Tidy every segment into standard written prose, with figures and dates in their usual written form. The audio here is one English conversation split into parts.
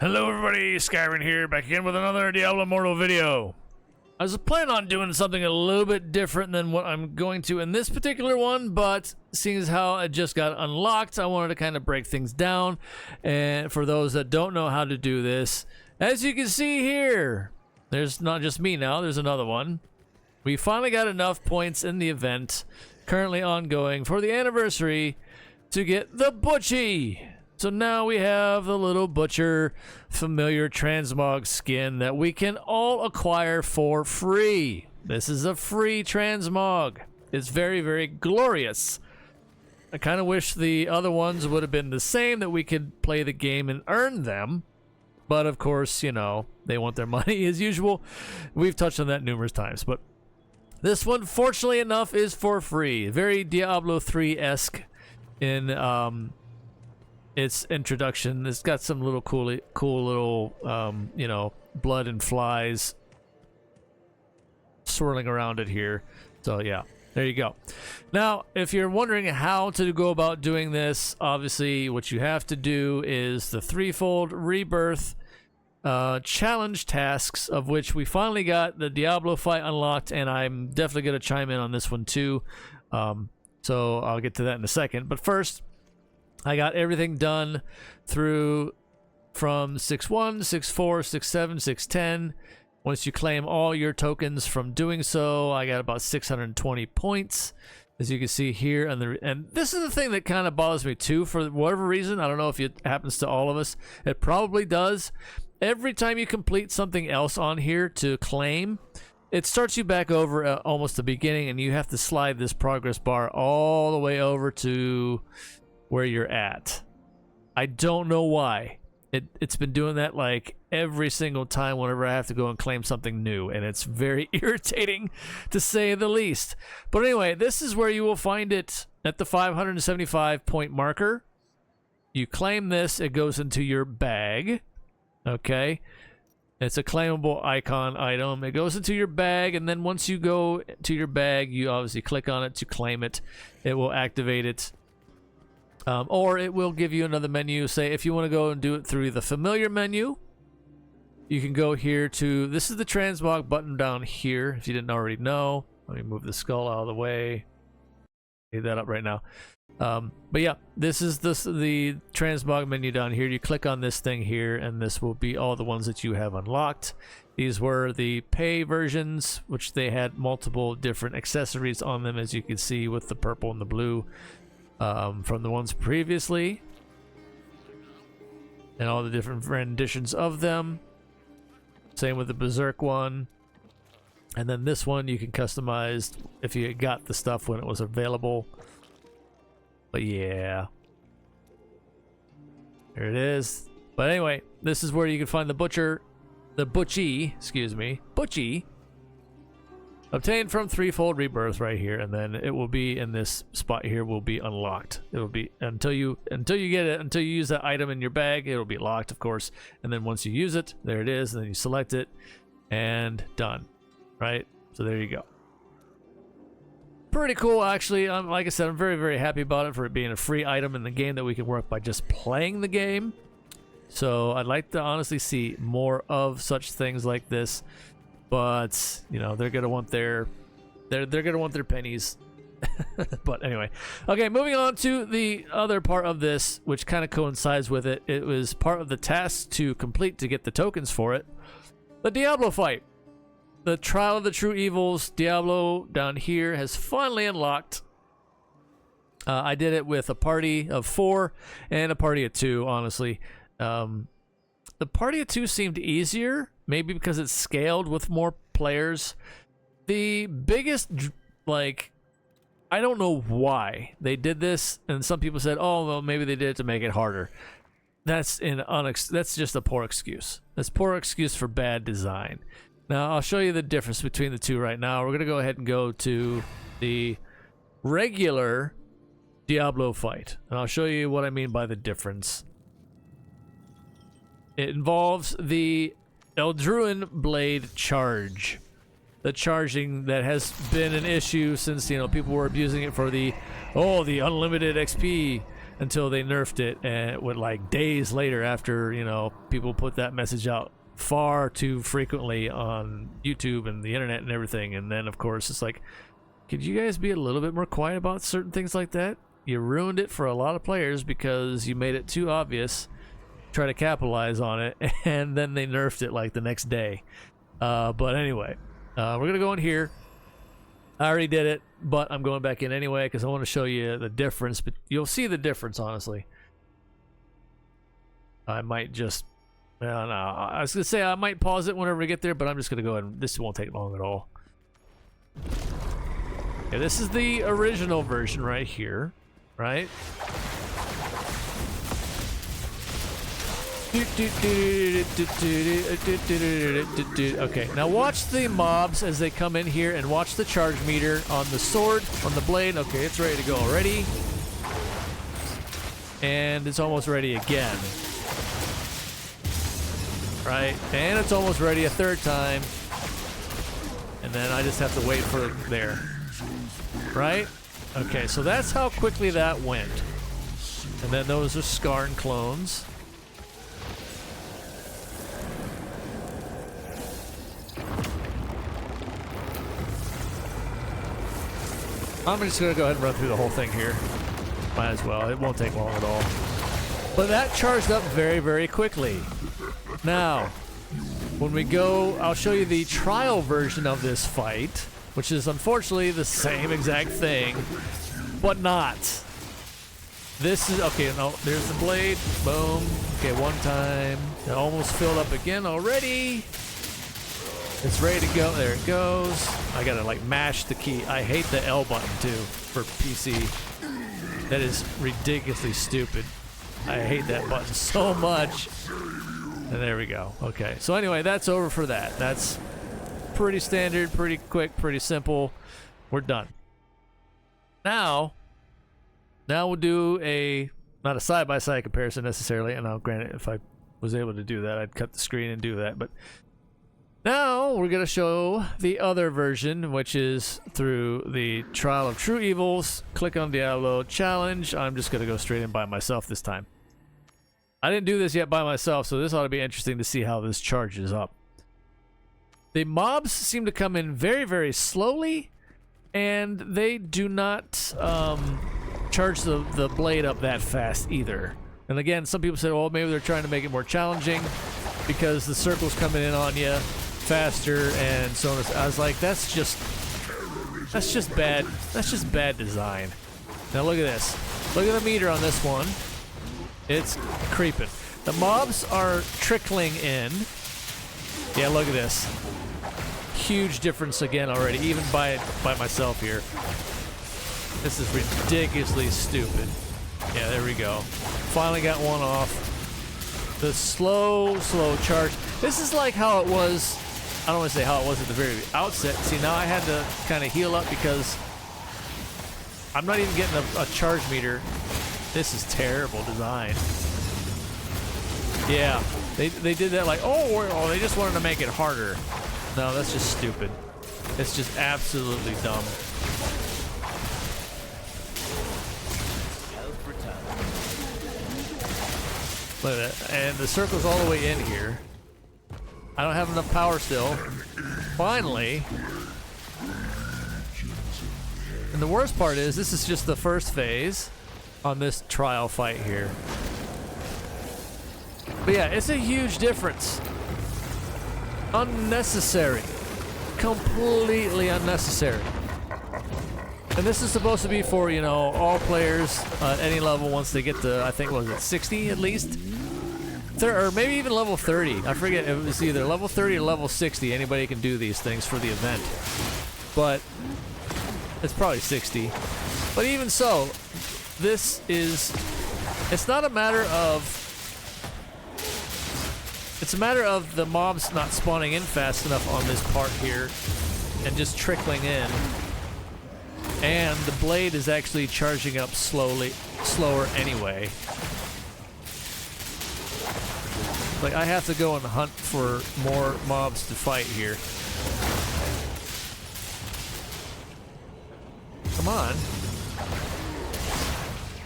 Hello everybody, Skyrim here, back again with another Diablo Immortal video. I was planning on doing something a little bit different than what I'm going to in this particular one, but seeing as how it just got unlocked, I wanted to kind of break things down. And for those that don't know how to do this, as you can see here, there's not just me now, there's another one. We finally got enough points in the event, currently ongoing, for the anniversary to get the Butchie. So now we have the little Butcher familiar transmog skin that we can all acquire for free. This is a free transmog. It's very, very glorious. I kind of wish the other ones would have been the same, that we could play the game and earn them. But of course, you know, they want their money as usual. We've touched on that numerous times, but this one, fortunately enough, is for free. Very Diablo 3-esque in its introduction. It's got some little cool little, you know, blood and flies swirling around it here. So yeah, there you go. Now, if you're wondering how to go about doing this, obviously what you have to do is the threefold rebirth challenge tasks, of which we finally got the Diablo fight unlocked, and I'm definitely going to chime in on this one too. So I'll get to that in a second. But first, I got everything done through from 6.1, 6.4, 6.7, 6.10. Once you claim all your tokens from doing so, I got about 620 points, as you can see here. And this is the thing that kind of bothers me too, for whatever reason. I don't know if it happens to all of us. It probably does. Every time you complete something else on here to claim, it starts you back over at almost the beginning, and you have to slide this progress bar all the way over to where you're at. I don't know why. It's been doing that like every single time whenever I have to go and claim something new, and it's very irritating to say the least. But anyway, this is where you will find it at the 575 point marker. You claim this, it goes into your bag. Okay, it's a claimable icon item. It goes into your bag, and then once you go to your bag, you obviously click on it to claim it. It will activate it. Or it will give you another menu. Say if you want to go and do it through the familiar menu, you can go here to, this is the transmog button down here, if you didn't already know. Let me move the skull out of the way. Leave that up right now. But yeah, this is the transmog menu down here. You click on this thing here, and this will be all the ones that you have unlocked. These were the pay versions, which they had multiple different accessories on them, as you can see with the purple and the blue. From the ones previously, and all the different renditions of them. Same with the Berserk one, and then this one you can customize if you got the stuff when it was available. But yeah, there it is. But anyway, this is where you can find the Butchie, excuse me, Butchie. Obtained from threefold rebirth right here, and then it will be in this spot here, will be unlocked. It will be until you get it, until you use that item in your bag, it'll be locked, of course. And then once you use it, there it is, and then you select it, and done. Right? So there you go. Pretty cool, actually. Like I said, I'm very, very happy about it, for it being a free item in the game that we can work by just playing the game. So I'd like to honestly see more of such things like this. But you know, they're gonna want their gonna want their pennies. But anyway, okay, moving on to the other part of this, which kind of coincides with it. It was part of the task to complete to get the tokens for it. The Diablo fight, the Trial of the True Evils Diablo down here has finally unlocked. I did it with a party of 4 and a party of 2. Honestly, the party of 2 seemed easier. Maybe because it's scaled with more players. The biggest, like, I don't know why they did this, and some people said, oh, well, maybe they did it to make it harder. That's just a poor excuse. That's poor excuse for bad design. Now, I'll show you the difference between the two right now. We're going to go ahead and go to the regular Diablo fight, and I'll show you what I mean by the difference. It involves the Eldruin Blade charge. The charging that has been an issue since, you know, people were abusing it for the unlimited XP. until they nerfed it, and with like days later after, you know, people put that message out far too frequently on YouTube and the internet and everything. And then of course it's like, could you guys be a little bit more quiet about certain things like that? You ruined it for a lot of players because you made it too obvious, try to capitalize on it, and then they nerfed it like the next day. But anyway, we're gonna go in here. I already did it, but I'm going back in anyway because I want to show you the difference. But you'll see the difference, honestly. I might just, well, no, I was gonna say I might pause it whenever we get there, but I'm just gonna go ahead and this won't take long at all. Okay, this is the original version right here, right? Okay, now watch the mobs as they come in here and watch the charge meter on the sword, on the blade. Okay, it's ready to go already. And it's almost ready again. Right? And it's almost ready a third time. And then I just have to wait for it there. Right? Okay, so that's how quickly that went. And then those are Skarn clones. I'm just going to go ahead and run through the whole thing here. Might as well. It won't take long at all. But that charged up very, very quickly. Now, when we go, I'll show you the trial version of this fight, which is unfortunately the same exact thing, but not. This is, okay, no, there's the blade. Boom. Okay, one time. It almost filled up again already. It's ready to go. There it goes. I gotta like mash the key. I hate the L button too for PC. That is ridiculously stupid. I hate that button so much. And there we go. Okay. So anyway, that's over for that. That's pretty standard, pretty quick, pretty simple. We're done. Now we'll do a, not a side-by-side comparison necessarily. And I'll grant it, if I was able to do that, I'd cut the screen and do that. But now we're going to show the other version, which is through the Trial of True Evils. Click on Diablo Challenge. I'm just going to go straight in by myself this time. I didn't do this yet by myself, so this ought to be interesting to see how this charges up. The mobs seem to come in very, very slowly, and they do not charge the blade up that fast either. And again, some people say, well, maybe they're trying to make it more challenging because the circle's coming in on you faster and so on. I was like, that's just bad. That's just bad design. Now look at this. Look at the meter on this one. It's creeping. The mobs are trickling in. Yeah, look at this. Huge difference again already, even by myself here. This is ridiculously stupid. Yeah, there we go. Finally got one off. The slow charge. This is like how it was. I don't want to say how it was at the very outset. See, now I had to kind of heal up because I'm not even getting a charge meter. This is terrible design. Yeah, they did that like, oh, they just wanted to make it harder. No, that's just stupid. It's just absolutely dumb. Look at that. And the circle's all the way in here. I don't have enough power still. Finally. And the worst part is, this is just the first phase on this trial fight here. But yeah, it's a huge difference. Unnecessary. Completely unnecessary. And this is supposed to be for, you know, all players at any level once they get to, I think, what was it, 60 at least? Or maybe even level 30. I forget, it was either level 30 or level 60. Anybody can do these things for the event. But it's probably 60. But even so, this is, it's not a matter of, it's a matter of the mobs not spawning in fast enough on this part here and just trickling in. And the blade is actually charging up slower anyway. Like, I have to go and hunt for more mobs to fight here. Come on.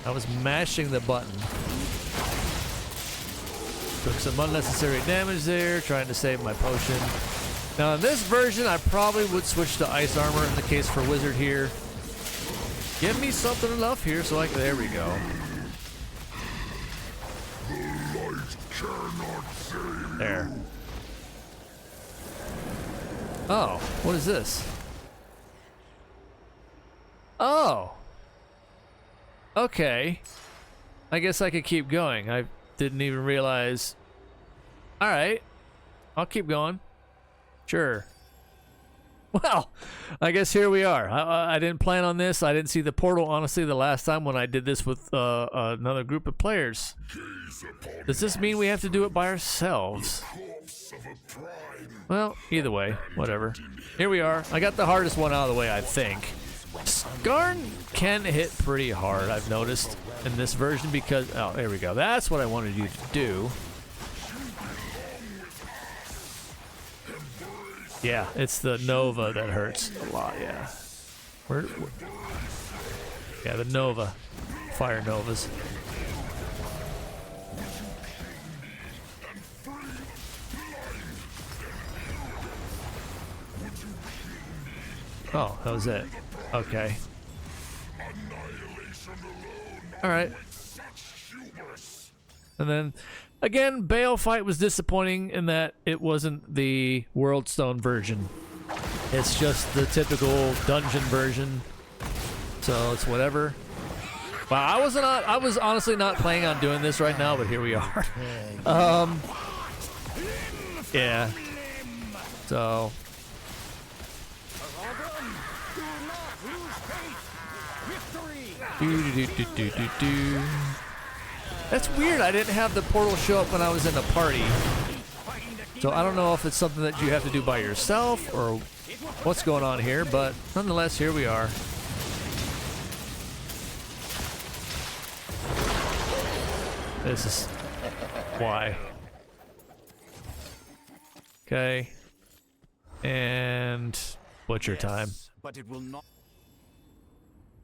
I was mashing the button. Took some unnecessary damage there, trying to save my potion. Now in this version, I probably would switch to ice armor in the case for wizard here. Give me something enough here so I can, there we go. There. Oh, what is this? Oh. Okay. I guess I could keep going. I didn't even realize. All right. I'll keep going. Sure. Well, I guess here we are. I didn't plan on this. I didn't see the portal, honestly, the last time when I did this with another group of players. Does this mean we have to do it by ourselves? Well, either way, whatever. Here we are. I got the hardest one out of the way, I think. Skarn can hit pretty hard, I've noticed, in this version because... Oh, there we go. That's what I wanted you to do. Yeah, it's the Nova that hurts a lot, yeah. Yeah, the Nova. Fire Novas. Oh, that was it. Okay. Alright. And then, again, Bale fight was disappointing in that it wasn't the Worldstone version. It's just the typical dungeon version. So it's whatever. Wow, I was honestly not planning on doing this right now, but here we are. Yeah. So... That's weird. I didn't have the portal show up when I was in the party. So I don't know if it's something that you have to do by yourself or what's going on here, but nonetheless, here we are. This is why. Okay. And butcher time. But it will not.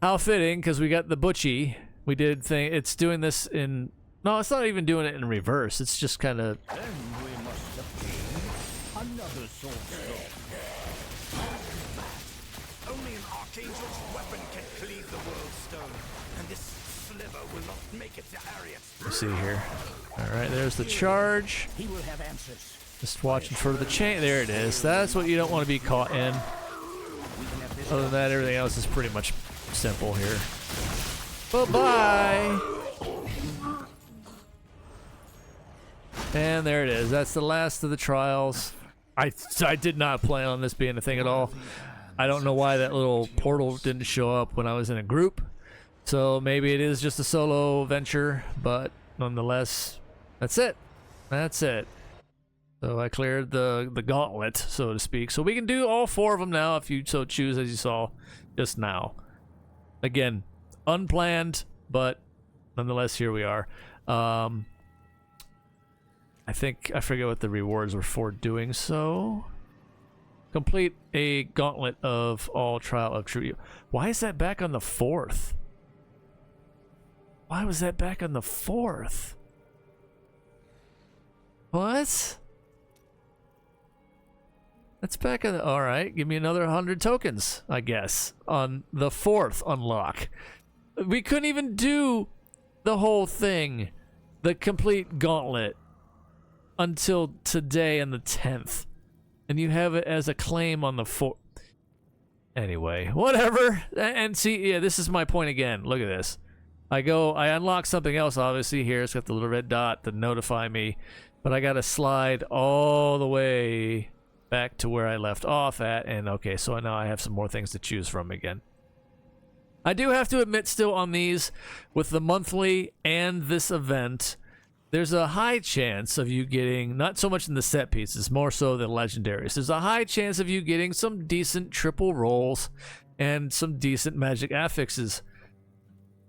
How fitting, because we got the Butchie. We did thing. It's doing this in. No, it's not even doing it in reverse. It's just kind of. Then we must obtain another sword. Only an archangel's weapon can cleave the world stone, and this sliver will not make it to Ariat. Let's see here. All right, there's the charge. He will have answers. Just watching for the chain. There it is. That's what you don't want to be caught in. Other than that, everything else is pretty much simple here. Bye-bye. And there it is. That's the last of the trials. I did not plan on this being a thing at all. I don't know why that little portal didn't show up when I was in a group. So maybe it is just a solo venture, but nonetheless, that's it. That's it. So I cleared the gauntlet, so to speak. So we can do all 4 of them now if you so choose, as you saw just now. Again, unplanned, but nonetheless, here we are. I forget what the rewards were for doing so. Complete a gauntlet of all trial of true. Why is that back on the 4th? Why was that back on the 4th? What? That's back on the, all right, give me another 100 tokens, I guess, on the 4th unlock. We couldn't even do the whole thing, the complete gauntlet, until today and the 10th. And you have it as a claim on the 4th. Anyway, whatever. And see, yeah, this is my point again. Look at this. I unlock something else, obviously, here. It's got the little red dot to notify me. But I got to slide all the way back to where I left off at, and okay, so now I have some more things to choose from again. I do have to admit still on these, with the monthly and this event, there's a high chance of you getting, not so much in the set pieces, more so the legendaries, there's a high chance of you getting some decent triple rolls and some decent magic affixes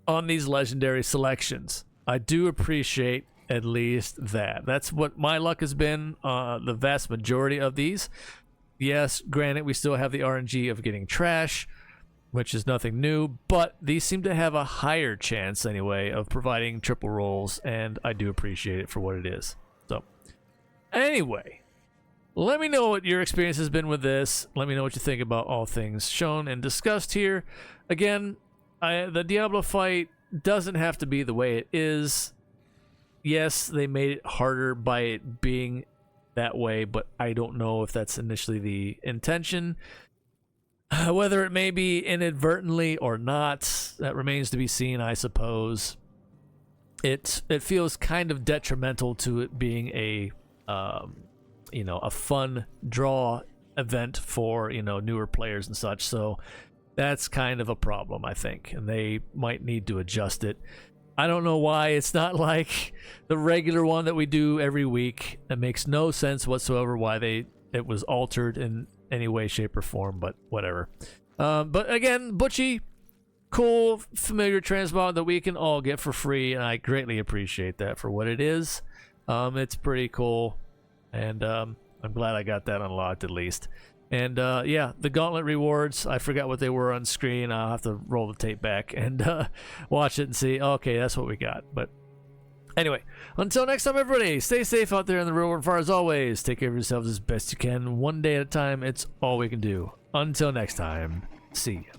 on these legendary selections. I do appreciate at least that. That's what my luck has been, the vast majority of these. Yes, granted, we still have the RNG of getting trash, which is nothing new, but these seem to have a higher chance anyway of providing triple rolls, and I do appreciate it for what it is. So anyway, let me know what your experience has been with this. Let me know what you think about all things shown and discussed here. Again, the Diablo fight doesn't have to be the way it is. Yes, they made it harder by it being that way, but I don't know if that's initially the intention. Whether it may be inadvertently or not, that remains to be seen, I suppose. It feels kind of detrimental to it being a a fun draw event for newer players and such. So that's kind of a problem, I think, and they might need to adjust it. I don't know why it's not like the regular one that we do every week. It makes no sense whatsoever why it was altered in any way, shape, or form, but whatever. But again, Butchie, cool, familiar transmog that we can all get for free, and I greatly appreciate that for what it is. It's pretty cool, and I'm glad I got that unlocked at least. And yeah, the Gauntlet rewards, I forgot what they were on screen. I'll have to roll the tape back and watch it and see. Okay, that's what we got. But anyway, until next time, everybody, stay safe out there in the real world. Far as always, take care of yourselves as best you can. One day at a time, it's all we can do. Until next time, see ya.